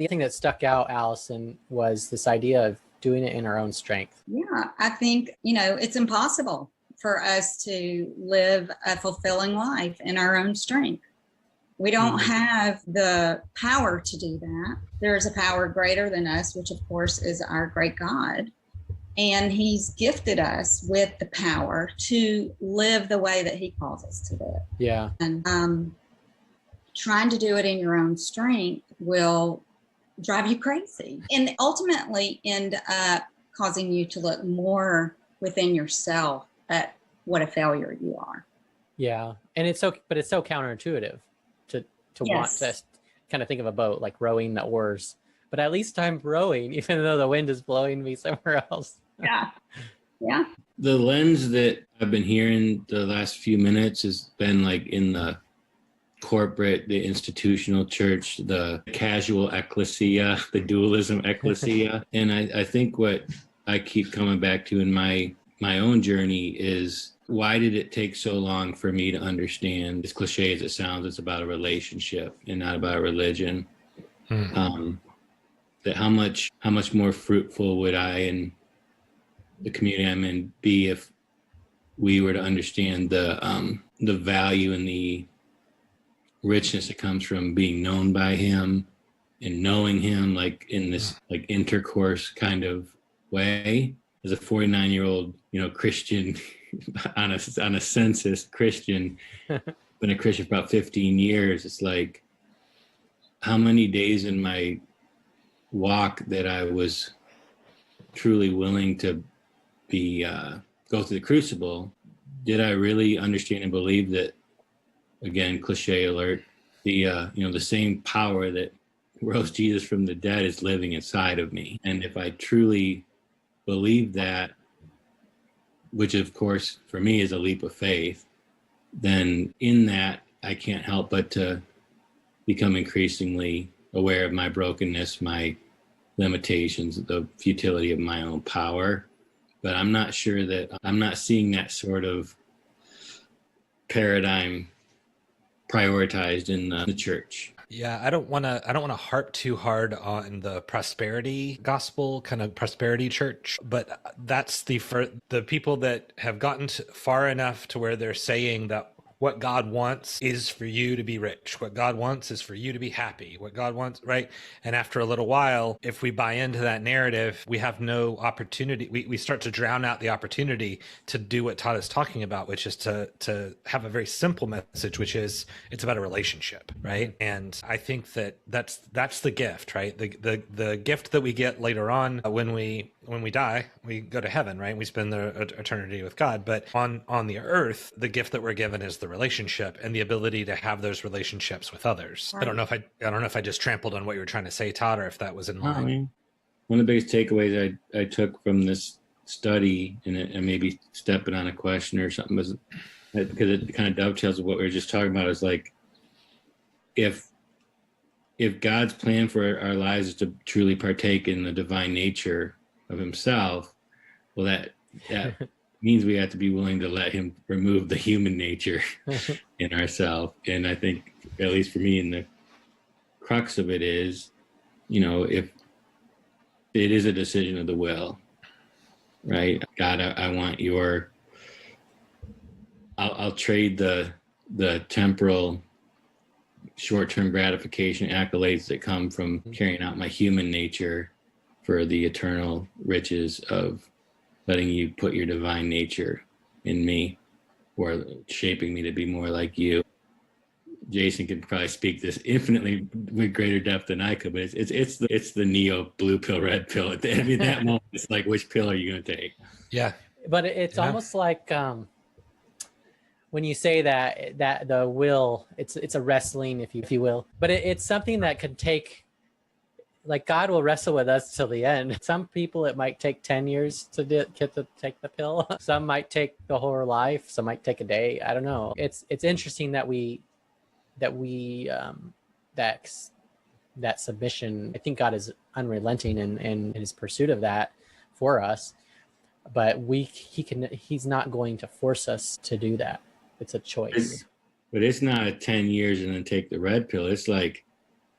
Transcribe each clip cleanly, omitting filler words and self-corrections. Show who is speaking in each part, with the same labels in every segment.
Speaker 1: The thing that stuck out, Allison, was this idea of doing it in our own strength.
Speaker 2: Yeah, I think, it's impossible for us to live a fulfilling life in our own strength. We don't have the power to do that. There is a power greater than us, which of course is our great God. And he's gifted us with the power to live the way that he calls us to live.
Speaker 1: Yeah.
Speaker 2: And trying to do it in your own strength will drive you crazy and ultimately end up causing you to look more within yourself at what a failure you are.
Speaker 1: Yeah. And it's so counterintuitive to want to kind of think of a boat like rowing the oars, but at least I'm rowing even though the wind is blowing me somewhere else.
Speaker 2: Yeah.
Speaker 3: The lens that I've been hearing the last few minutes has been like in the corporate, the institutional church, the casual ecclesia, the dualism ecclesia. And I think what I keep coming back to in my own journey is, why did it take so long for me to understand, as cliche as it sounds, it's about a relationship and not about a religion. That how much more fruitful would I and the community I'm in be if we were to understand the value and the richness that comes from being known by him and knowing him, like in this like intercourse kind of way. As a 49-year-old, Christian on a census Christian, been a Christian for about 15 years. It's like, how many days in my walk that I was truly willing to be go through the crucible, did I really understand and believe that, again, cliche alert, the same power that rose Jesus from the dead is living inside of me? And if I truly believe that, which of course for me is a leap of faith, then in that I can't help but to become increasingly aware of my brokenness, my limitations, the futility of my own power. But I'm not sure that I'm not seeing that sort of paradigm prioritized in the church.
Speaker 4: Yeah, I don't want to harp too hard on the prosperity gospel, kind of prosperity church, but that's for the people that have gotten far enough to where they're saying that what God wants is for you to be rich. What God wants is for you to be happy. What God wants, right? And after a little while, if we buy into that narrative, we have no opportunity. We start to drown out the opportunity to do what Todd is talking about, which is to have a very simple message, which is it's about a relationship, right? And I think that's the gift, right? The gift that we get later on when we die, we go to heaven, right? We spend the eternity with God. But on the earth, the gift that we're given is the relationship and the ability to have those relationships with others. Right. I don't know if I just trampled on what you were trying to say, Todd, or if that was in line.
Speaker 3: I mean, one of the biggest takeaways I took from this study, and maybe stepping on a question or something, was because it kind of dovetails with what we were just talking about, is like, if God's plan for our lives is to truly partake in the divine nature of himself, well, that means we have to be willing to let him remove the human nature in ourselves. And I think, at least for me, in the crux of it is, if it is a decision of the will, right? God, I want I'll trade the temporal short-term gratification accolades that come from carrying out my human nature for the eternal riches of letting you put your divine nature in me, or shaping me to be more like you. Jason could probably speak this infinitely with greater depth than I could, but it's the Neo blue pill, red pill. At that moment, it's like, which pill are you going to take?
Speaker 4: Yeah.
Speaker 1: But it's almost like when you say that the will, it's a wrestling, if you will, but it's something that could take, like, God will wrestle with us till the end. Some people, it might take 10 years to get to take the pill. Some might take the whole life. Some might take a day. I don't know. It's interesting that that submission. I think God is unrelenting in his pursuit of that for us, but he's not going to force us to do that. It's a choice.
Speaker 3: But it's not 10 years and then take the red pill. It's like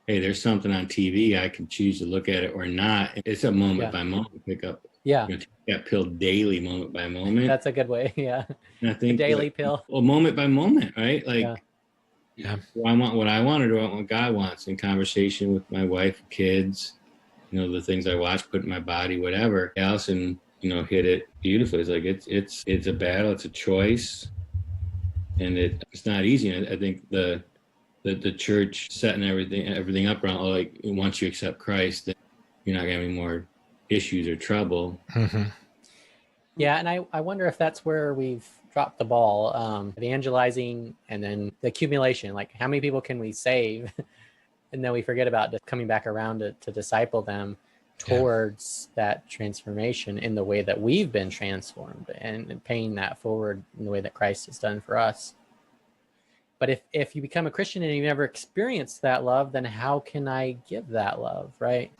Speaker 3: hey, there's something on TV, I can choose to look at it or not. It's a moment by moment pick up.
Speaker 1: Yeah.
Speaker 3: Take that pill daily, moment by moment.
Speaker 1: That's a good way. Yeah.
Speaker 3: And I think
Speaker 1: the daily pill.
Speaker 3: Well, moment by moment, right? Like,
Speaker 4: yeah.
Speaker 3: Do I want what I want, or do I want what God wants? In conversation with my wife, kids, the things I watch, put in my body, whatever. Allison, hit it beautifully. It's like it's a battle, it's a choice, and it's not easy. And I think the church setting everything up around, like, once you accept Christ, then you're not gonna have any more issues or trouble.
Speaker 4: Mm-hmm.
Speaker 1: Yeah, and I wonder if that's where we've dropped the ball, evangelizing, and then the accumulation. Like, how many people can we save? And then we forget about coming back around to disciple them towards that transformation in the way that we've been transformed, and paying that forward in the way that Christ has done for us. But if you become a Christian and you never experienced that love, then how can I give that love, right?